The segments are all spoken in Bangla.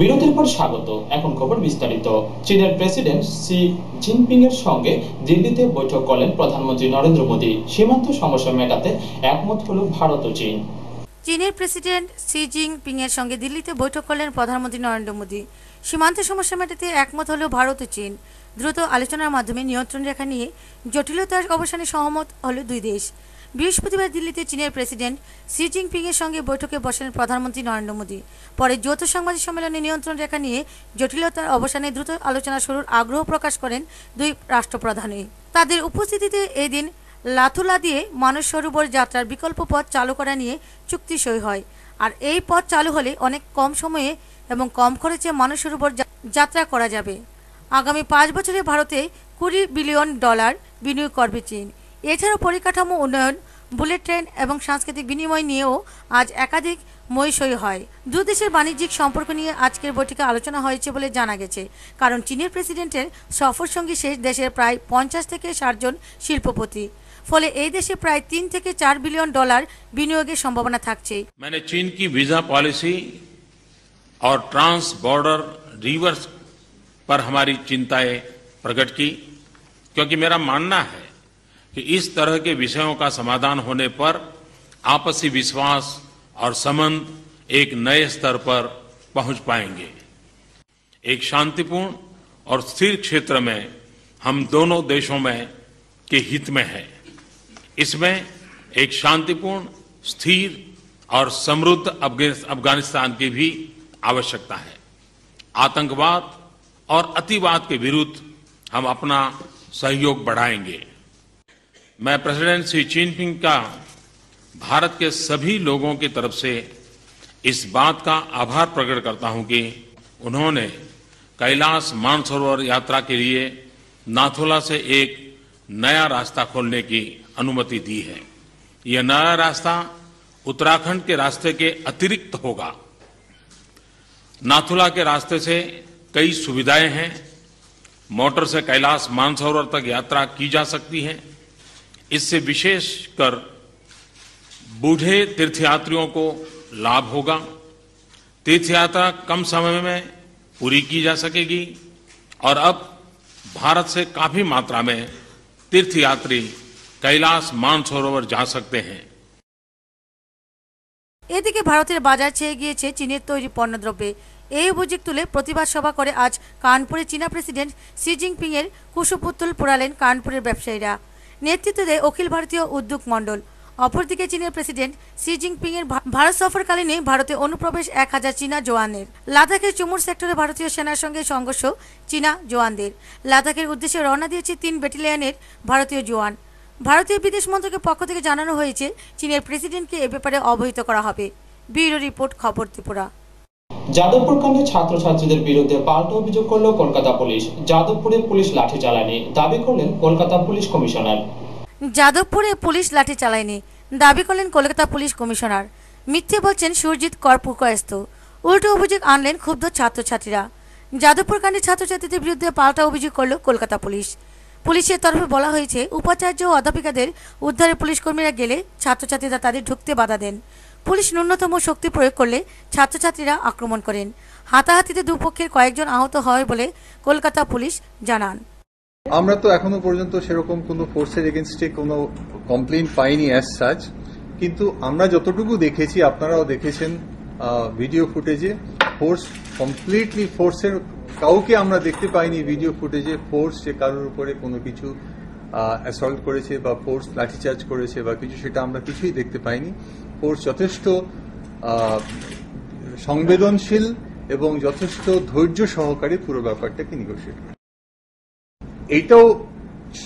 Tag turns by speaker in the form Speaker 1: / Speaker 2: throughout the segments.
Speaker 1: বিরতির পর স্বাগত। এখন খবর বিস্তারিত। চীনের প্রেসিডেন্ট শি জিনপিং এর সঙ্গে দিল্লিতে বৈঠক করলেন প্রধানমন্ত্রী নরেন্দ্র মোদী। সীমান্ত সমস্যা মেটাতে একমত হল ভারত ও চীন।
Speaker 2: চীনের প্রেসিডেন্ট শি জিনপিং এর সঙ্গে দিল্লিতে বৈঠক করলেন প্রধানমন্ত্রী নরেন্দ্র মোদী। সীমান্ত সমস্যা মেটাতে একমত হল ভারত ও চীন। দ্রুত আলোচনার মাধ্যমে নিয়ন্ত্রণ রেখা নিয়ে জটিলতার অবসানে সহমত হল দুই দেশ। বৃহস্পতিবার দিল্লিতে চীনের প্রেসিডেন্ট শি জিনপিং এর সঙ্গে বৈঠকে বসেন প্রধানমন্ত্রী নরেন্দ্র মোদী। পরে যৌথ সাংবাদিক সম্মেলনে নিয়ন্ত্রণ রেখা নিয়ে জটিলতার অবসানে দ্রুত আলোচনা শুরুর আগ্রহ প্রকাশ করেন দুই রাষ্ট্রপ্রধানই। তাদের উপস্থিতিতে এদিন লাথুলা দিয়ে মানস সরোবর যাত্রার বিকল্প পথ চালু করা নিয়ে চুক্তি সই হয়। আর এই পথ চালু হলে অনেক কম সময়ে এবং কম খরচে মানস সরোবর যাত্রা করা যাবে। আগামী 5 বছরে ভারতে $20 বিলিয়ন বিনিয়োগ করবে চীন। এছাড়াও পরিকাঠামো উন্নয়ন, বুলেট ট্রেন এবং সাংস্কৃতিক বিনিময় নিয়েও আজ একাধিক সই হয়। দু দেশের বাণিজ্যিক সম্পর্ক নিয়ে আজকের বৈঠকে আলোচনা হয়েছে বলে জানা গেছে, কারণ চীনের প্রেসিডেন্টের সফর সঙ্গী শেষ দেশের প্রায় 50 থেকে 60 জন শিল্পপতি। ফলে এই দেশে প্রায় $3 থেকে $4 বিলিয়ন বিনিয়োগের সম্ভাবনা থাকছে।
Speaker 3: मैंने चीन की वीजा पॉलिसी और ट्रांस बॉर्डर रिवर्स पर हमारी चिंताएं प्रकट की, क्योंकि मेरा मानना है कि इस तरह के विषयों का समाधान होने पर आपसी विश्वास और संबंध एक नए स्तर पर पहुंच पाएंगे। एक शांतिपूर्ण और स्थिर क्षेत्र में हम दोनों देशों में के हित में है। इसमें एक शांतिपूर्ण, स्थिर और समृद्ध अफगानिस्तान की भी आवश्यकता है। आतंकवाद और अतिवाद के विरुद्ध हम अपना सहयोग बढ़ाएंगे। मैं प्रेसिडेंट शी जिनपिंग का भारत के सभी लोगों की तरफ से इस बात का आभार प्रकट करता हूं कि उन्होंने कैलाश मानसरोवर यात्रा के लिए नाथुला से एक नया रास्ता खोलने की अनुमति दी है। यह नया रास्ता उत्तराखंड के रास्ते के अतिरिक्त होगा। नाथुला के रास्ते से कई सुविधाएं हैं। मोटर से कैलाश मानसरोवर तक यात्रा की जा सकती है। इससे विशेषकर बूढ़े तीर्थयात्रियों को लाभ होगा। तीर्थयात्रा कम समय में पूरी की जा सकेगी और अब भारत से काफी मात्रा में तीर्थयात्री कैलाश मानसरोवर जा सकते हैं।
Speaker 2: এদিকে ভারতের বাজার ছেয়ে গিয়েছে চীনের তৈরি পণ্যদ্রব্যে। এই অভিযোগ তুলে প্রতিবাদ সভা করে আজ কানপুরে চীনা প্রেসিডেন্ট শি জিনপিং এর কুশপুত্তল পোড়ালেন কানপুরের ব্যবসায়ীরা। নেতৃত্ব দেয় অখিল ভারতীয় উদ্যোগ মণ্ডল। অপরদিকে চীনের প্রেসিডেন্ট শি জিনপিং এর ভারত সফরকালীনে ভারতে অনুপ্রবেশ 1000 চীনা জওয়ানের। লাদাখের চুমুর সেক্টরে ভারতীয় সেনার সঙ্গে সংঘর্ষ চীনা জওয়ানদের। লাদাখের উদ্দেশ্যে রওনা দিয়েছে 3 ব্যাটালিয়নের ভারতীয় জওয়ান। ভারতীয় বিদেশ মন্ত্রকের পক্ষ থেকে জানানো হয়েছে চীনের প্রেসিডেন্টকে এ ব্যাপারে অবহিত করা হবে। ব্যুরো রিপোর্ট, খবর ত্রিপুরা।
Speaker 1: যাদবপুর কাণ্ডে ছাত্রছাত্রীদের বিরুদ্ধে পাল্টা অভিযোগ করল কলকাতা পুলিশ। যাদবপুরে পুলিশ লাঠি চালায়নি দাবি করলেন কলকাতা পুলিশ কমিশনার।
Speaker 2: যাদবপুরে পুলিশ লাঠি চালায়নি দাবি করলেন কলকাতা পুলিশ কমিশনার। মিথ্যে বলছেন সুরজিৎ করপুকায়স্থ। উল্টো অভিযোগ আনলেন ক্ষুব্ধ ছাত্রছাত্রীরা। যাদবপুর কাণ্ডে ছাত্রছাত্রীদের বিরুদ্ধে পাল্টা অভিযোগ করল কলকাতা পুলিশ। পুলিশের তরফে বলা হয়েছে, উপাচার্য ও অধ্যাপিকাদের উদ্ধারে পুলিশ কর্মীরা গেলে ছাত্রছাত্রীরা তাদের ঢুকতে বাধা দেন। পুলিশ ন্যূনতম শক্তি প্রয়োগ করলে ছাত্রছাত্রীরা আক্রমণ করেন। হাতাহাতিতে দুপক্ষের কয়েকজন আহত হয় বলে কলকাতা পুলিশ জানান।
Speaker 4: আমরা তো এখনো পর্যন্ত সেরকম কোনো ফোর্সের এগেনস্টে কোনো কমপ্লেইন পাইনি অ্যাজ সাচ, কিন্তু আমরা যতটুকু দেখেছি, আপনারাও দেখেছেন ভিডিও ফুটেজে, ফোর্স কমপ্লিটলি ফোর্সের কাউকে আমরা দেখতে পাইনি ভিডিও ফুটেজে ফোর্স যে কারোর উপরে কোনো কিছু অ্যাসল্ট করেছে বা ফোর্স লাঠিচার্জ করেছে বা কিছু, সেটা আমরা কিছুই দেখতে পাইনি। ফোর্স যথেষ্ট সংবেদনশীল এবং যথেষ্ট ধৈর্য সহকারে পুরো ব্যাপারটাকে নেগোশিয়েট করে। এইটাও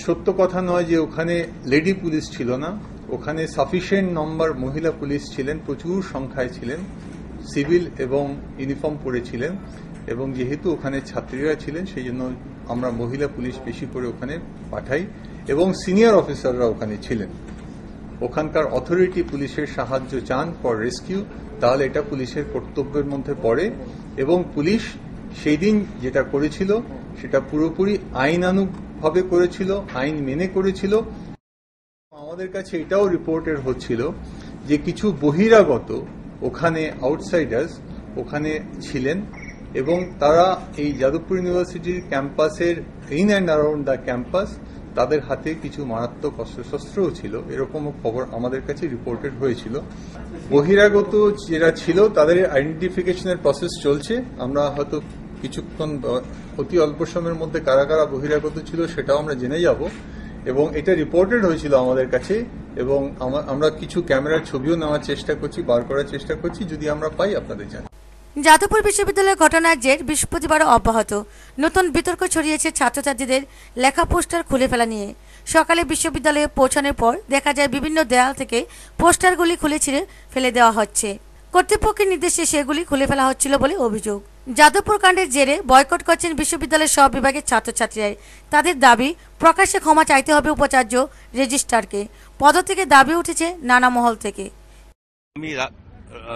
Speaker 4: সত্য কথা নয় যে ওখানে লেডি পুলিশ ছিল না। ওখানে সাফিসিয়েন্ট নম্বর মহিলা পুলিশ ছিলেন, প্রচুর সংখ্যায় ছিলেন, সিভিল এবং ইউনিফর্ম পরেছিলেন। এবং যেহেতু ওখানে ছাত্রীরা ছিলেন, সেই জন্য আমরা মহিলা পুলিশ বেশি করে ওখানে পাঠাই এবং সিনিয়র অফিসাররা ওখানে ছিলেন। ওখানকার অথরিটি পুলিশের সাহায্য চান ফর রেস্কিউ, তাহলে এটা পুলিশের কর্তব্যের মধ্যে পড়ে। এবং পুলিশ সেই দিন যেটা করেছিল সেটা পুরোপুরি আইনানুগভাবে করেছিল, আইন মেনে করেছিল। আমাদের কাছে এটাও রিপোর্টের হচ্ছিল যে কিছু বহিরাগত ওখানে আউটসাইডার্স ওখানে ছিলেন এবং তারা এই যাদবপুর ইউনিভার্সিটির ক্যাম্পাসের in and around the campus তাদের হাতে কিছু মারাত্মক অস্ত্রশস্ত্রও ছিল, এরকমও খবর আমাদের কাছে রিপোর্টেড হয়েছিল। বহিরাগত যারা ছিল তাদের আইডেন্টিফিকেশনের প্রসেস চলছে। আমরা হয়তো কিছুক্ষণ অতি অল্প সময়ের মধ্যে কারা কারা বহিরাগত ছিল সেটাও আমরা জেনে যাব, এবং এটা রিপোর্টেড হয়েছিল আমাদের কাছে, এবং আমরা কিছু ক্যামেরার ছবিও নেওয়ার চেষ্টা করছি, বার করার চেষ্টা করছি, যদি আমরা পাই আপনাদের জানাই।
Speaker 2: যাদবপুর বিশ্ববিদ্যালয়ের ঘটনার জের বৃহস্পতিবারও অব্যাহত। নতুন বিতর্ক ছড়িয়েছে ছাত্রছাত্রীদের লেখা পোস্টার খুলে ফেলা নিয়ে। সকালে বিশ্ববিদ্যালয়ে পৌঁছানোর পর দেখা যায় বিভিন্ন দেয়াল থেকে পোস্টারগুলি খুলে ছিঁড়ে ফেলে দেওয়া হচ্ছে। কর্তৃপক্ষের নির্দেশে সেগুলি খুলে ফেলা হচ্ছিল বলে অভিযোগ। যাদবপুর কাণ্ডের জেরে বয়কট করছেন বিশ্ববিদ্যালয়ের সব বিভাগের ছাত্রছাত্রীরাই। তাদের দাবি, প্রকাশ্যে ক্ষমা চাইতে হবে উপাচার্য রেজিস্ট্রারকে। পদত্যাগের দাবি উঠেছে নানা মহল থেকে।
Speaker 5: আমি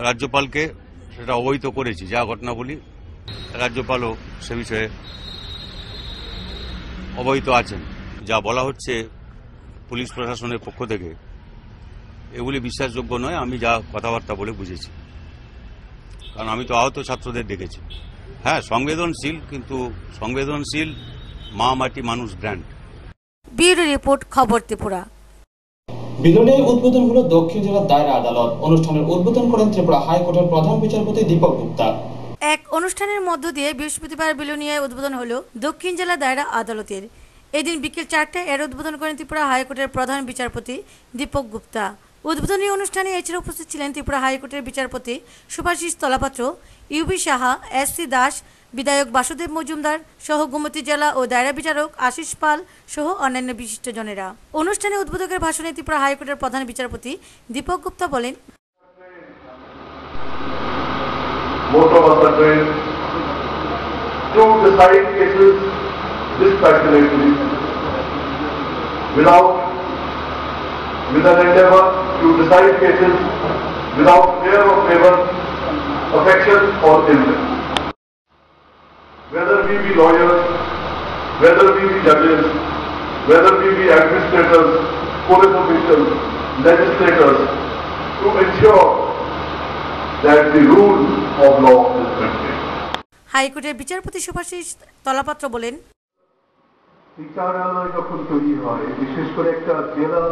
Speaker 5: রাজ্যপালকে সেটা অবহিত করেছি, যা ঘটনা বলি, রাজ্যপালও সে বিষয়ে অবহিত আছেন। যা বলা হচ্ছে পুলিশ প্রশাসনের পক্ষ থেকে, এগুলি বিশ্বাসযোগ্য নয়। আমি যা কথাবার্তা বলে বুঝেছি, কারণ আমি তো আহত ছাত্রদের দেখেছি। হ্যাঁ, সংবেদনশীল, কিন্তু সংবেদনশীল মা মাটি মানুষ ব্র্যান্ড।
Speaker 2: ব্যুরো রিপোর্ট, খবর ত্রিপুরা।
Speaker 1: বিলনে উদ্বোধন হলো দক্ষিণ জেলার দায়রা আদালত। অনুষ্ঠানের উদ্বোধন করেন ত্রিপুরা হাইকোর্টের প্রধান বিচারপতি দীপক গুপ্তা।
Speaker 2: এক অনুষ্ঠানের মধ্য দিয়ে বৃহস্পতিবার বিলোনিয়ায় উদ্বোধন হলো দক্ষিণ জেলা দায়রা আদালতের। এদিন বিকেল 4টায় এর উদ্বোধন করেন ত্রিপুরা হাইকোর্টের প্রধান বিচারপতি দীপক গুপ্তা। উদ্বোধনী অনুষ্ঠানে এছাড়া উপস্থিত ছিলেন ত্রিপুরা হাইকোর্টের বিচারপতি সুভাষিস তলাপাত্র, ইউবি সাহা, এস.সি. দাস, বিধায়ক বাসুদেব মজুমদার সহ গোমতী জেলা ও দায়রা বিচারক আশিস পাল সহ অন্যান্য বিশিষ্টজনেরা। অনুষ্ঠানে উদ্বোধকের ভাষণে ত্রিপুরা হাইকোর্টের প্রধান বিচারপতি দীপক গুপ্তা বলেন,
Speaker 6: most of us are trained to decide cases dispassionately, with an endeavor to decide cases without fear of favor, affection or illness. Whether we be lawyers, whether we be judges, whether we be administrators, police officials, legislators, to ensure that the rule of law is maintained.
Speaker 2: হাইকোর্টের বিচারপতি সুভাষিস তলাপাত্র বলেন,
Speaker 7: বিচারালয় যখন তৈরি হয়, বিশেষ করে একটা জেলা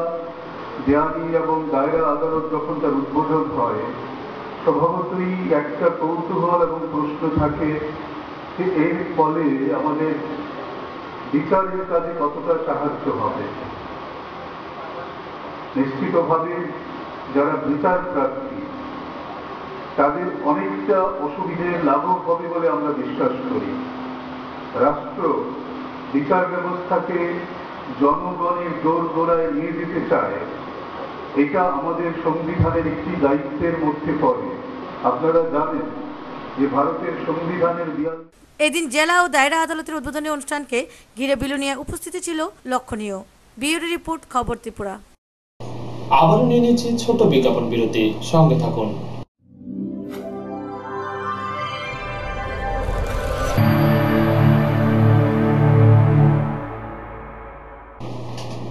Speaker 7: দেয়ানি এবং দায়রা আদালত যখন তার উদ্বোধন হয়, স্বভাবতই একটা কৌতূহল এবং প্রশ্ন থাকে যে এর ফলে আমাদের বিচারের কাজে কতটা সাহায্য হবে। নিশ্চিতভাবে যারা বিচার প্রার্থী তাদের অনেকটা অসুবিধে লাঘব হবে বলে আমরা বিশ্বাস করি। রাষ্ট্র বিচার ব্যবস্থাকে জনগণের দোরগোড়ায় নিয়ে যেতে চায়, এটা আমাদের সংবিধানের একটি দায়িত্বের মধ্যে পড়ে। আপনারা জানেন যে ভারতের সংবিধানের
Speaker 2: এদিন জেলা ও দায়রা আদালতের উদ্বোধনী অনুষ্ঠানকে ঘিরে বিলোনিয়ায় উপস্থিতি ছিল লক্ষণীয়। ব্যুরো রিপোর্ট, খবর ত্রিপুরা।
Speaker 1: আবারও নিয়ে নিচ্ছি ছোট বিজ্ঞাপন বিরতি, সঙ্গে থাকুন।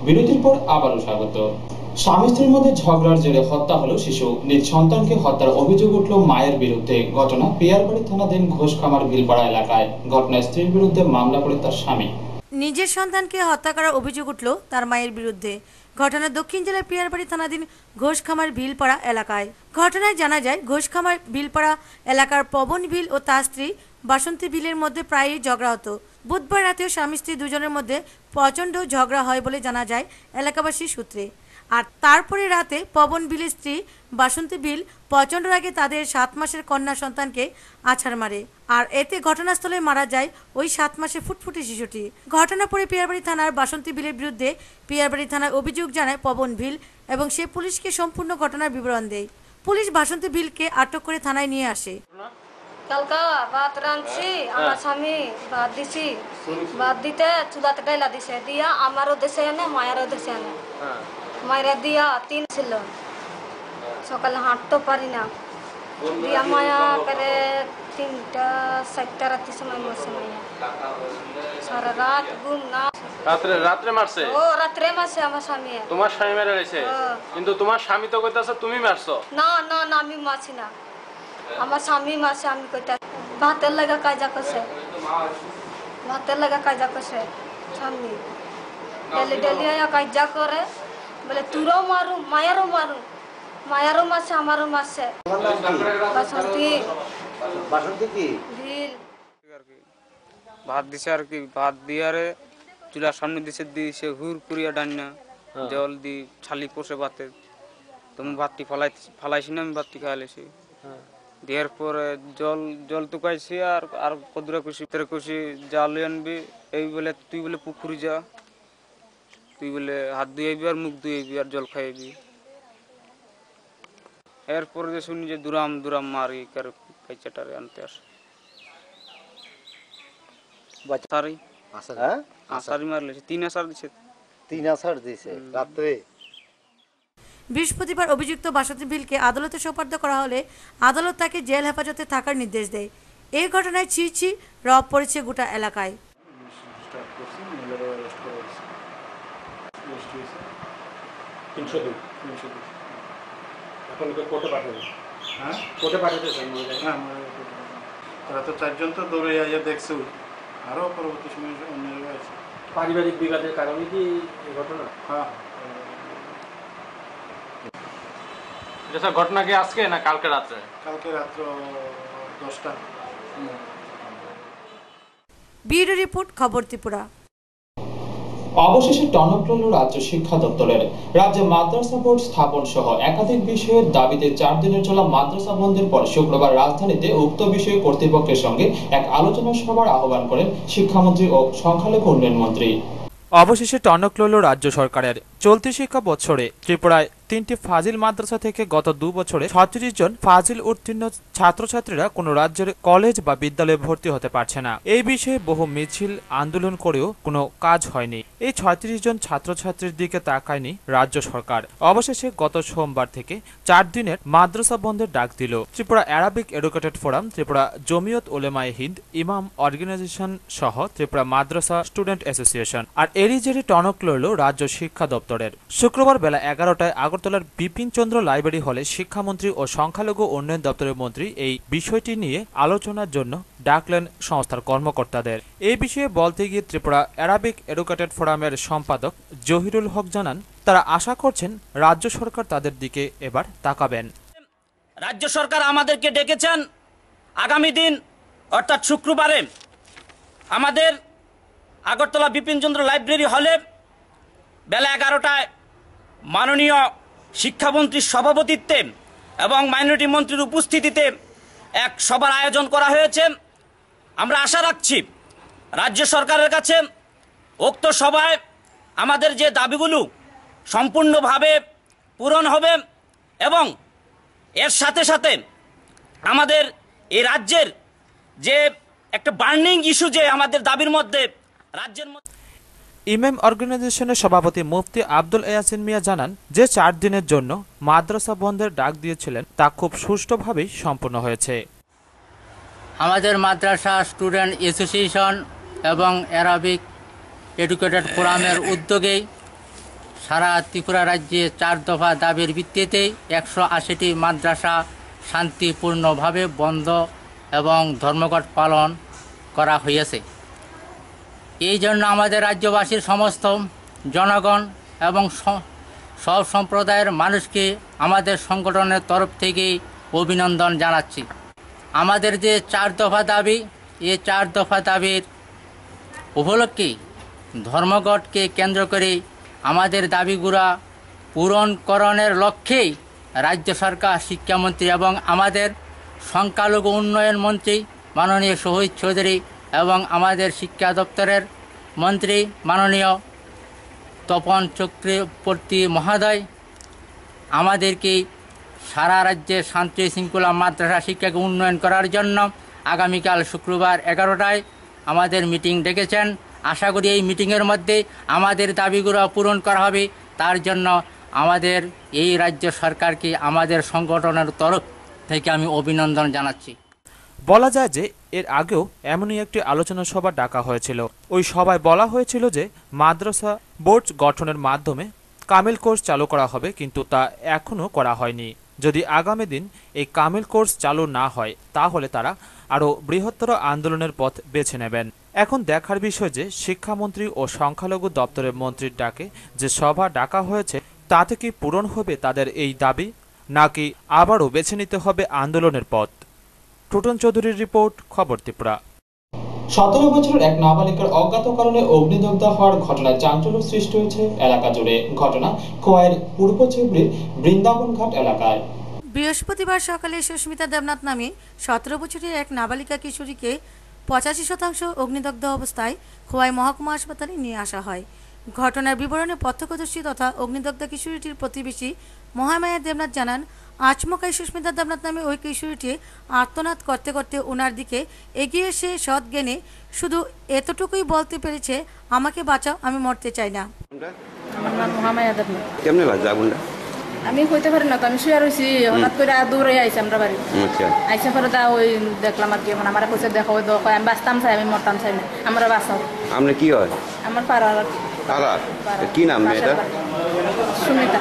Speaker 1: বিরতির পর আবারও স্বাগত। স্বামী স্ত্রীর মধ্যে ঝগড়ার জেরে হত্যা হলো শিশু। নিজ সন্তানকে হত্যার অভিযোগ উঠল মায়ের বিরুদ্ধে। ঘটনা পিয়ারবাড়ি থানাধীন ঘোষখামার ভিলপাড়া এলাকায়। ঘটনায় স্ত্রীর বিরুদ্ধে মামলা করে তার স্বামী।
Speaker 2: নিজের সন্তানকে হত্যা করার অভিযোগ উঠল তার মায়ের বিরুদ্ধে। ঘটনা দক্ষিণ জেলার পিয়ারবাড়ি থানাধীন ঘোষখামার ভিলপাড়া এলাকায়। ঘটনায় জানা যায়, ঘোষখামার ভিলপাড়া এলাকার পবন ভিল ও তার স্ত্রী বাসন্তী ভিলের মধ্যে প্রায়ই ঝগড়া হতো। বুধবার রাতেও স্বামী স্ত্রী দুজনের মধ্যে প্রচণ্ড ঝগড়া হয় বলে জানা যায় এলাকাবাসীর সূত্রে। আর তারপরে রাতে পবন ভিলের স্ত্রী বাসন্তী ভিল প্রচণ্ড রাগে তাদের 7 মাসের কন্যা সন্তানকে আছাড় মারে। আর এতে ঘটনাস্থলে মারা যায় ওই 7 মাসের ফুটফুটে শিশুটি। ঘটনা পরে পিয়ারবাড়ি থানার বাসন্তী ভিলের বিরুদ্ধে পিয়ারবাড়ি থানায় অভিযোগ জানায় পবন ভিল এবং সে পুলিশকে সম্পূর্ণ ঘটনার বিবরণ দেয়। পুলিশ বাসন্তী ভিলকে আটক করে থানায় নিয়ে আসে।
Speaker 8: কালকা ভাত রাঁধছি, আমার স্বামী ভাত দিছি, ভাত দিতে চুলাতে ডাইলা দিছে, দিয়া আমারও দেশে আনে, মায়েরও দেশে আনে। মায়েরা দিয়া 3 ছিল, সকালে হাঁটতে পারি না, দিয়া মায়া করে 3টা 4টা রাতের সময় মাসে মায়া সারা রাত ঘুম না।
Speaker 9: রাত্রে মারছে?
Speaker 8: ও রাত্রে মারছে আমার স্বামী।
Speaker 9: তোমার স্বামী মেরে গেছে? কিন্তু তোমার স্বামী তো কইতাছে তুমি মারছো।
Speaker 8: না না না, আমি মারছি না, আমার স্বামী মারছে। আমি কইতা ভাতের লাগা কাজা করছে, ভাতের লাগা কাজা করছে স্বামী। ডেলি ডেলি আয়া কাজা করে, বলে তুরও মারু, মায়ারও মারু, মায়ারও মারছে, আমারও মারছে। বাসন্তী ভিল
Speaker 10: ভাত দিছে আর কি, ভাত দিয়ারে চুলার সামনে দিছে হুর কুড়িয়া ডান্না জল দি ছালি কষে ভাতে। তুমি ভাতটি ফালাইছি না, আমি ভাতটি খাইলেছি। দেওয়ার পরে জল তুকাইছি আর কদুরা কুশি জাল আনবি, এই বলে তুই বলে পুকুরি যা, তুই বলে হাত ধুয়েবি আর মুখ ধুয়েবি আর জল খাইবি। এরপরে যে শুনি যে দুরাম মারি কাইচাটারে আনতে আসে।
Speaker 2: বৃহস্পতিবার অভিযুক্ত বাসন্তী ভিলকে আদালতে সোপর্দ করা হলে আদালত তাকে জেল হেফাজতে থাকার নির্দেশ দেয়। এই ঘটনায় ছিঁড়ছি রব পড়েছে গোটা এলাকায়।
Speaker 11: তারা তো 4 জন তো দৌড়ে আইয়া দেখছে, আরো পরবর্তী সময় অন্য জায়গায় আছে। পারিবারিক বিবাদের কারণে কি এই ঘটনা? হ্যাঁ।
Speaker 9: এটা ঘটনা কি আজকে না কালকে রাতে?
Speaker 11: কালকে রাত্র 10টা।
Speaker 2: ব্যুরো রিপোর্ট, খবর ত্রিপুরা।
Speaker 1: অবশেষে টনক নড়ল রাজ্য শিক্ষা দপ্তরের। রাজ্যে মাদ্রাসা বোর্ড স্থাপন সহ একাধিক বিষয়ের দাবিতে 4 দিনের চলা মাদ্রাসা বন্ধের পর শুক্রবার রাজধানীতে উক্ত বিষয়ে কর্তৃপক্ষের সঙ্গে এক আলোচনা সভার আহ্বান করেন শিক্ষামন্ত্রী ও সংখ্যালঘু উন্নয়ন মন্ত্রী।
Speaker 12: অবশেষে টনক নড়ল রাজ্য সরকারের। চলতি শিক্ষা বছরে ত্রিপুরায় 3টি ফাজিল মাদ্রাসা থেকে গত 2 বছরে 36 জন ফাজিল উত্তীর্ণ ছাত্রছাত্রীরা কোনো রাজ্যের কলেজ বা বিদ্যালয়ে ভর্তি হতে পারছে না। এই বিষয়ে বহু মিছিল আন্দোলন করেও কোনো কাজ হয়নি। এই 36 জন ছাত্রছাত্রীর দিকে তাকায়নি রাজ্য সরকার। অবশেষে গত সোমবার থেকে 4 দিনের মাদ্রাসা বন্ধের ডাক দিল Tripura Arabic educated forum, Tripura Jamiat Ulama Hind, ইমাম অর্গানাইজেশন সহ ত্রিপুরা মাদ্রাসা স্টুডেন্ট অ্যাসোসিয়েশন। আর এরই জেরে টনক নড়ল রাজ্য শিক্ষা দপ্তরের। শুক্রবার বেলা 11টায় আগরতলার বিপিন চন্দ্র লাইব্রেরি হলে শিক্ষামন্ত্রী ও সংখ্যালঘু উন্নয়ন দপ্তরের মন্ত্রী এই বিষয়টি নিয়ে আলোচনার জন্য ডাকলেন সংস্থার কর্মকর্তাদের। এই বিষয়ে বলতে গিয়ে ত্রিপুরা অ্যারাবিক এডুকেটেড ফোরামের সম্পাদক জহিরুল হক জানান, তারা আশা করছেন রাজ্য সরকার তাদের দিকে এবার তাকাবেন।
Speaker 13: রাজ্য সরকার আমাদেরকে ডেকেছেন আগামী দিন অর্থাৎ শুক্রবারে আমাদের আগরতলা বিপিন চন্দ্র লাইব্রেরি হলে বেলা 11টায় মাননীয় শিক্ষামন্ত্রীর সভাপতিত্বে এবং মাইনরিটি মন্ত্রীর উপস্থিতিতে এক সভার আয়োজন করা হয়েছে। আমরা আশা রাখছি রাজ্য সরকারের কাছে উক্ত সভায় আমাদের যে দাবিগুলো সম্পূর্ণভাবে পূরণ হবে এবং এর সাথে সাথে আমাদের এই রাজ্যের যে একটা বার্নিং ইস্যু যে আমাদের দাবির মধ্যে রাজ্যের মধ্যে।
Speaker 12: ইমাম অর্গানাইজেশনের সভাপতি মুফতি আব্দুল ইয়াসিন মিয়া জানান, যে 4 দিনের জন্য মাদ্রাসা বন্ধের ডাক দিয়েছিলেন তা খুব সুষ্ঠুভাবেই সম্পন্ন হয়েছে।
Speaker 14: আমাদের মাদ্রাসা স্টুডেন্ট অ্যাসোসিয়েশন এবং অ্যারাবিক এডুকেটেড ফোরামের উদ্যোগেই সারা ত্রিপুরা রাজ্যে 4 দফা দাবির ভিত্তিতে 180টি মাদ্রাসা শান্তিপূর্ণভাবে বন্ধ এবং ধর্মঘট পালন করা হয়েছে। এই জন্য আমাদের রাজ্যবাসীর সমস্ত জনগণ এবং সব সম্প্রদায়ের মানুষকে আমাদের সংগঠনের তরফ থেকে অভিনন্দন জানাচ্ছি। আমাদের যে 4 দফা দাবি, এই 4 দফা দাবির উপলক্ষে ধর্মঘটকে কেন্দ্র করে আমাদের দাবিগুলা পূরণকরণের লক্ষ্যেই রাজ্য সরকার, শিক্ষামন্ত্রী এবং আমাদের সংখ্যালঘু উন্নয়ন মন্ত্রী মাননীয় শহীদ চৌধুরী এবং আমাদের শিক্ষা দপ্তরের মন্ত্রী মাননীয় তপন চক্রবর্তী মহোদয় আমাদেরকে সারা রাজ্যে শান্তি শৃঙ্খলা মাদ্রাসা শিক্ষাকে উন্নয়ন করার জন্য আগামীকাল শুক্রবার 11টায় আমাদের মিটিং ডেকেছেন। আশা করি এই মিটিংয়ের মধ্যে আমাদের দাবিগুলো পূরণ করা হবে। তার জন্য আমাদের এই রাজ্য সরকারকে আমাদের সংগঠনের তরফ থেকে আমি অভিনন্দন জানাচ্ছি।
Speaker 12: বলা যায় যে এর আগেও এমনই একটি আলোচনা সভা ডাকা হয়েছিল। ওই সভায় বলা হয়েছিল যে মাদ্রাসা বোর্ড গঠনের মাধ্যমে কামিল কোর্স চালু করা হবে, কিন্তু তা এখনও করা হয়নি। যদি আগামী দিন এই কামিল কোর্স চালু না হয় তাহলে তারা আরও বৃহত্তর আন্দোলনের পথ বেছে নেবেন। এখন দেখার বিষয় যে শিক্ষামন্ত্রী ও সংখ্যালঘু দপ্তরের মন্ত্রীর ডাকে যে সভা ডাকা হয়েছে তাতে কি পূরণ হবে তাদের এই দাবি, নাকি আবারও বেছে নিতে হবে আন্দোলনের পথ। টুটন চৌধুরীর রিপোর্ট, খবর ত্রিপুরা।
Speaker 1: 17 বছরের এক নাবালিকার অজ্ঞাত কারণে অগ্নিদগ্ধ হওয়ার ঘটনায় চাঞ্চল্য সৃষ্টি হয়েছে এলাকা জুড়ে। ঘটনা খোয়াইয়ের পূর্ব চেবড়ির বৃন্দাবন ঘাট এলাকায়।
Speaker 2: বৃহস্পতিবার সকালে সুস্মিতা দেবনাথ নামে 17 বছরের এক নাবালিকা কিশোরীকে 85% অগ্নিদগ্ধ অবস্থায় খোয়াই মহকুমা হাসপাতালে নিয়ে আসা হয়। ঘটনার বিবরণে প্রত্যক্ষদর্শী তথা অগ্নিদগ্ধ কিশোরীটির প্রতিবেশী মহামায়া দেবনাথ জানান, আচমকাই সুস্মিতা দেবনাথ নামে ওই কিশোরীটি আর্তনাদ করতে করতে ওনার দিকে এগিয়ে এসে সৎজ্ঞানে শুধু এতটুকুই বলতে পেরেছে, আমাকে বাঁচাও, আমি মরতে চাই না।
Speaker 15: আমার নাম মহামায়া দেবনাথ।
Speaker 16: কেমনে লাগছে আগুনটা?
Speaker 15: আমি কইতে পারি না তো, আমি শুয়ে রয়েছি, হঠাৎ করে দৌড়ে আইসি আমরা বাড়ি। আইসা পরে তা ওই দেখলাম আর কি, এখন আমার কইছে দেখো ওই দেখো, আমি বাঁচতাম চাই, আমি মরতাম চাই না, আমরা বাঁচাও।
Speaker 16: আপনি কি হয়?
Speaker 15: আমার পাড়ার
Speaker 16: কি নাম মেয়েটা?
Speaker 15: সুমিতা।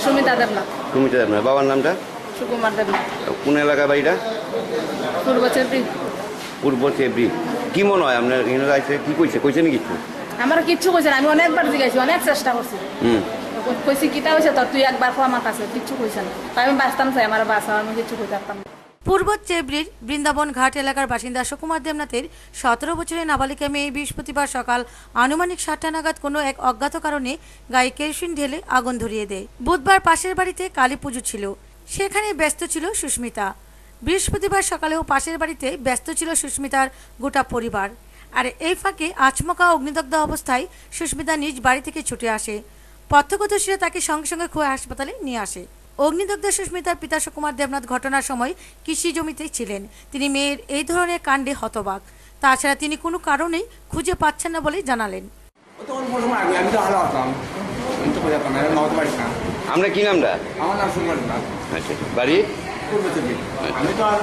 Speaker 15: সুমিতা দেবনাথ।
Speaker 16: সুমিতা দেবনাথ। বাবার নামটা?
Speaker 15: সুকুমার দেবনাথ।
Speaker 16: কোন এলাকা বাড়িটা?
Speaker 15: পূর্ব চেবড়ি।
Speaker 16: পূর্ব চেবড়ি। কি মনে হয় আপনার এখানে যাইছে? কি কইছে? কইছে নি কিছু?
Speaker 15: আমার কিচ্ছু কইছে না, আমি অনেকবার জিজ্ঞাসি, অনেক চেষ্টা করছি। কইছি কিটা হয়েছে তোর, তুই একবার খো আমার কাছে, কিচ্ছু কইছে না। তাই আমি বাঁচতাম চাই, আমার বাঁচাও, আমি কিচ্ছু কইতে পারতাম না।
Speaker 2: পূর্ব চেবড়ির বৃন্দাবন ঘাট এলাকার বাসিন্দা সুকুমার দেবনাথের 17 বছরের নাবালিকা মেয়ে বৃহস্পতিবার সকাল আনুমানিক 7টা নাগাদ কোনো এক অজ্ঞাত কারণে গায়ে কেরোসিন ঢেলে আগুন ধরিয়ে দেয়। বুধবার পাশের বাড়িতে কালী পুজো ছিল, সেখানে ব্যস্ত ছিল সুস্মিতা। বৃহস্পতিবার সকালেও পাশের বাড়িতে ব্যস্ত ছিল সুস্মিতার গোটা পরিবার। আর এই ফাঁকে আচমকা অগ্নিদগ্ধ অবস্থায় সুস্মিতা নিজ বাড়ি থেকে ছুটে আসে। প্রত্যক্ষদর্শীরা তাকে সঙ্গে সঙ্গে খোয়া হাসপাতালে নিয়ে আসে। অগ্নিদগ্ধ সুস্মিতার পিতা সুকুমার দেবনাথ ঘটনার সময় কৃষি জমিতে ছিলেন। তিনি মেয়ের এই ধরনের কাণ্ডে হতবাক। তাছাড়া তিনি কোনো কারণেই খুঁজে পাচ্ছেন না বলে জানালেন।
Speaker 16: আমরা কি নামটা?
Speaker 17: আমার নাম সুকুমার দেবনাথ।
Speaker 16: আচ্ছা, বাড়ি?
Speaker 17: আমি তো আর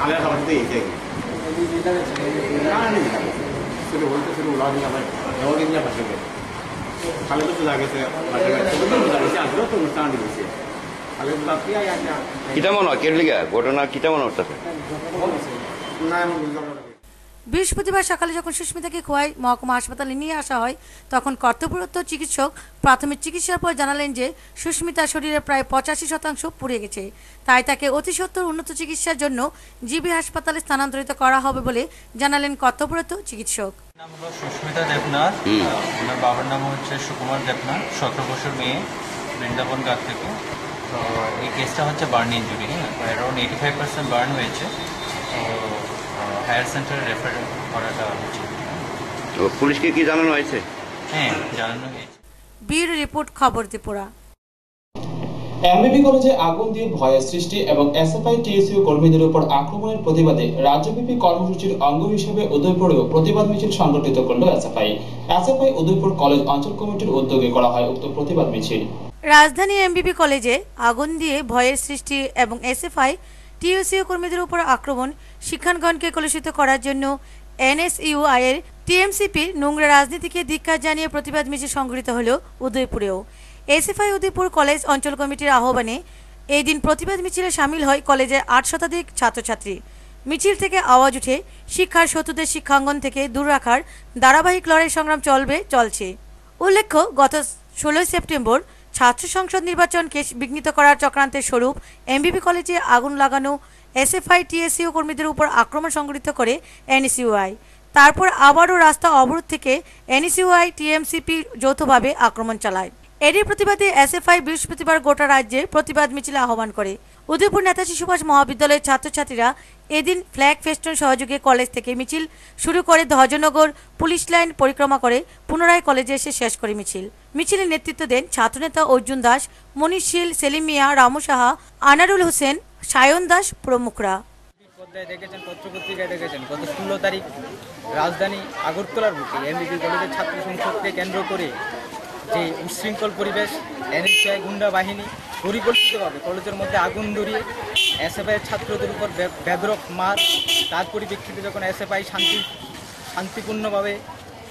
Speaker 17: আলের খাবার দিয়ে শুরু বলতে শুরু উড়া দিন আমার দিন যা ভাষা কালে তো চলে গেছে, আসলে তো অনুষ্ঠান দিয়েছে।
Speaker 16: কিটা মনে হয় কেরলিগা ঘটনা কিটা মনে হচ্ছে?
Speaker 2: বৃহস্পতিবার সকালে যখন সুস্মিতাকে খোয়াই মহকুমা হাসপাতালে নিয়ে আসা হয় তখন কর্তব্যরত চিকিৎসক প্রাথমিক চিকিৎসার পর জানালেন যে সুস্মিতার শরীরে প্রায় 85% পুড়ে গেছে, তাই তাকে অতি সত্বর উন্নত চিকিৎসার জন্য জিবি হাসপাতালে স্থানান্তরিত করা হবে বলে জানালেন কর্তব্যরত চিকিৎসক।
Speaker 18: নাম হলো সুস্মিতা দেবনাথ, ওনার বাবার নাম হচ্ছে সুকুমার দেবনাথ, 17 বছর মেয়ে, বৃন্দাবন ঘাট থেকে। তো এই কেসটা হচ্ছে বার্ন ইঞ্জুরি, অ্যারাউন্ড 85% বার্ন হয়েছে। তো হায়ার সেন্টারে রেফার করাটা উচিত।
Speaker 16: পুলিশকে কি জানানো হয়েছে?
Speaker 18: হ্যাঁ, জানানো হয়েছে।
Speaker 2: ব্যুরো রিপোর্ট, খবর ত্রিপুরা।
Speaker 1: এমবিবি কলেজে আগুন দিয়ে ভয়ের সৃষ্টি এবং এসএফআই টিএসইউ কর্মীদের উপর আক্রমণের প্রতিবাদে রাজ্যব্যাপী কর্মসূচির অঙ্গ হিসেবে উদয়পুরেও প্রতিবাদ মিছিল সংগঠিত করল এসএফআই। উদয়পুর কলেজ অঞ্চল কমিটির উদ্যোগে করা হয় উক্ত প্রতিবাদ মিছিল।
Speaker 2: রাজধানী এমবিবি কলেজে আগুন দিয়ে ভয়ের সৃষ্টি এবং এসএফআই টিএসইউ কর্মীদের উপর আক্রমণ শিক্ষাঙ্গনকে কলুষিত করার জন্য এনএসইউআই এর টিএমসিপির নোংরা রাজনীতিকে ধিক্কার জানিয়ে প্রতিবাদ মিছিল সংগঠিত হল উদয়পুরেও। এসএফআই উদয়পুর কলেজ অঞ্চল কমিটির আহ্বানে এই দিন প্রতিবাদ মিছিলে সামিল হয় কলেজের 8 শতাধিক ছাত্রছাত্রী। মিছিল থেকে আওয়াজ উঠে শিক্ষার শত্রুদের শিক্ষাঙ্গন থেকে দূর রাখার ধারাবাহিক লড়াই সংগ্রাম চলছে। উল্লেখ্য, গত 16 সেপ্টেম্বর ছাত্র সংসদ নির্বাচনকে বিঘ্নিত করার চক্রান্তের স্বরূপ এমবিবি কলেজে আগুন লাগানো এসএফআই টিএসইউ কর্মীদের উপর আক্রমণ সংঘটিত করে এনএসইউআই। তারপর আবারও রাস্তা অবরোধ থেকে এনএসইউআই টিএমসিপি যৌথভাবে আক্রমণ চালায়। এরই প্রতিবাদে এসএফআই বৃহস্পতিবার গোটা রাজ্যে প্রতিবাদ মিছিল আহ্বান করে। উদয়পুর নেতাজি সুভাষ মহাবিদ্যালয়ের ছাত্রছাত্রীরা এদিন ফ্ল্যাগ ফেস্টন সহযোগে কলেজ থেকে মিছিল শুরু করে ধ্বজনগর পুলিশ লাইন পরিক্রমা করে পুনরায় কলেজে এসে শেষ করে মিছিলের নেতৃত্ব দেন ছাত্রনেতা অর্জুন দাস, মনীষ শীল, সেলিম মিয়া, রামু সাহা, আনারুল হোসেন, সায়ন দাস প্রমুখরা।
Speaker 19: দেখেছেন, পত্রপত্রিকায় দেখেছেন, গত 16 তারিখ রাজধানী আগরতলার বুকে এমবিবি কলেজের ছাত্র সংসদকে কেন্দ্র করে যে উচ্ছৃঙ্খল পরিবেশ, এনএসইউআই গুন্ডা বাহিনী পরিকল্পিতভাবে কলেজের মধ্যে আগুন ধরিয়ে এসএফআই ছাত্রদের উপর বেধড়ক মার, তার পরিপ্রেক্ষিতে যখন এসএফআই শান্তিপূর্ণভাবে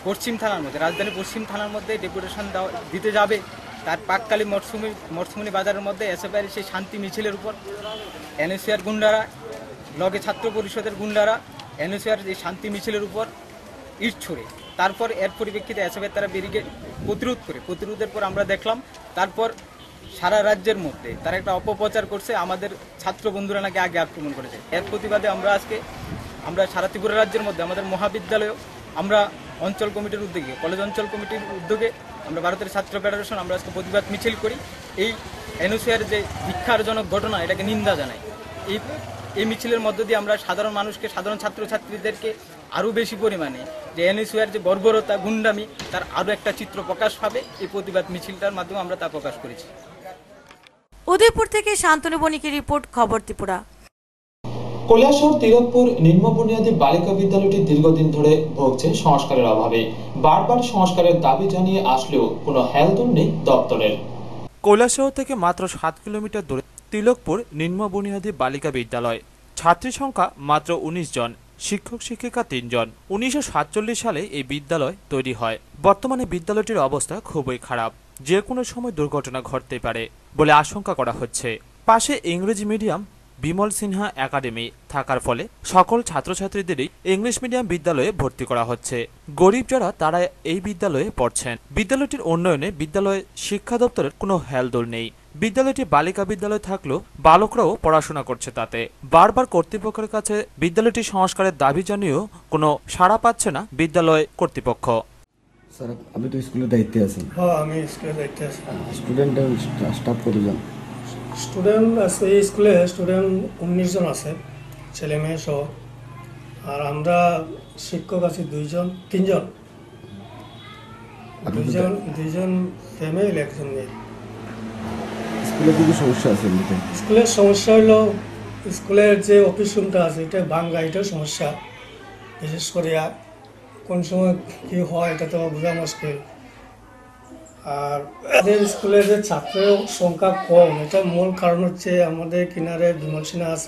Speaker 19: পশ্চিম থানার মধ্যে, রাজধানী পশ্চিম থানার মধ্যে ডেপুটেশন দিতে যাবে, তার পাককালী মঠসুমনি বাজারের মধ্যে এসএফআইয়ের সেই শান্তি মিছিলের উপর এনএসইআর গুন্ডারা, লগে ছাত্র পরিষদের গুন্ডারা এনএসইআর এই শান্তি মিছিলের উপর ইট ছুড়ে, তারপর এর পরিপ্রেক্ষিতে এসএফআই তারা ব্যারিকেড প্রতিরোধের পর আমরা দেখলাম তারপর সারা রাজ্যের মধ্যে তারা একটা অপপ্রচার করছে, আমাদের ছাত্র বন্ধুরা নাকি আগে আক্রমণ করেছে। এর প্রতিবাদে আমরা সারা ত্রিপুরা রাজ্যের মধ্যে আমাদের মহাবিদ্যালয়েও আমরা অঞ্চল কমিটির উদ্যোগে, কলেজ অঞ্চল কমিটির উদ্যোগে আমরা ভারতের ছাত্র ফেডারেশন আমরা আজকে প্রতিবাদ মিছিল করি। এই এনএসইআর যে ধিক্কারজনক ঘটনা এটাকে নিন্দা জানাই। এই মিছিলের মধ্য দিয়ে আমরা সাধারণ মানুষকে, সাধারণ ছাত্রছাত্রীদেরকে আরও বেশি পরিমাণে যে এনএসইআর যে বর্বরতা, গুন্ডামি, তার আরও একটা চিত্র প্রকাশ পাবে এই প্রতিবাদ মিছিলটার মাধ্যমে আমরা তা প্রকাশ করেছি।
Speaker 2: উদয়পুর থেকে শান্তনু বণিকের রিপোর্ট, খবর ত্রিপুরা।
Speaker 1: কৈলাসহর তিলকপুর নিম্ন বুনিয়াদী বালিকা বিদ্যালয়টি দীর্ঘদিন ধরে ভুগছে সংস্কারের অভাবে। বারবার সংস্কারের দাবি জানিয়ে আসলেও কোনো হেলদোল নেই দপ্তরের।
Speaker 12: কৈলাসহর থেকে মাত্র 7 কিলোমিটার দূরে তিলকপুর নিম্ন বুনিয়াদী বালিকা বিদ্যালয়। ছাত্রী সংখ্যা মাত্র 19 জন, শিক্ষক শিক্ষিকা 3 জন। 1947 সালে এই বিদ্যালয় তৈরি হয়। বর্তমানে বিদ্যালয়টির অবস্থা খুবই খারাপ, যে কোনো সময় দুর্ঘটনা ঘটতে পারে বলে আশঙ্কা করা হচ্ছে। পাশে ইংরেজি মিডিয়াম বিমল সিনহা একাডেমি থাকার ফলে সকল ছাত্রছাত্রীদেরই ইংলিশ মিডিয়াম বিদ্যালয়ে ভর্তি করা হচ্ছে। গরিব যারা তারা এই বিদ্যালয়ে পড়ছেন। বিদ্যালয়টির উন্নয়নে বিদ্যালয় শিক্ষা দপ্তরের কোনো হেলদোল নেই। বিদ্যালয়টি বালিকা বিদ্যালয় থাকলেও বালকরাও পড়াশোনা করছে তাতে। বারবার কর্তৃপক্ষের কাছে বিদ্যালয়টি সংস্কারের দাবি জানিয়েও কোনো সাড়া পাচ্ছে না বিদ্যালয় কর্তৃপক্ষ।
Speaker 20: স্যার, আমি তো স্কুলের দায়িত্বে আছি।
Speaker 21: হ্যাঁ, আমি স্কুলের দায়িত্বে আছি।
Speaker 20: স্টুডেন্ট স্টাফ কতজন?
Speaker 21: স্টুডেন্ট আছে এই স্কুলে, স্টুডেন্ট 19 জন আছে, ছেলে মেয়ে সহ। আর আমরা শিক্ষক আছি 3জন, 2জন ফিমেল, 1জন মেয়ে।
Speaker 20: স্কুলে কি সমস্যা আছে?
Speaker 21: স্কুলের সমস্যা হলো স্কুলের যে অফিস রুমটা আছে এটা ভাঙ্গা, এটাও সমস্যা। বিশেষ করে কোন সময় কি হয় এটা তো বোঝা মুশকিল। আর আমাদের স্কুলের যে ছাত্রের সংখ্যা কম, এটা মূল কারণ হচ্ছে আমাদের কিনারে বিমল সিনহা আছে।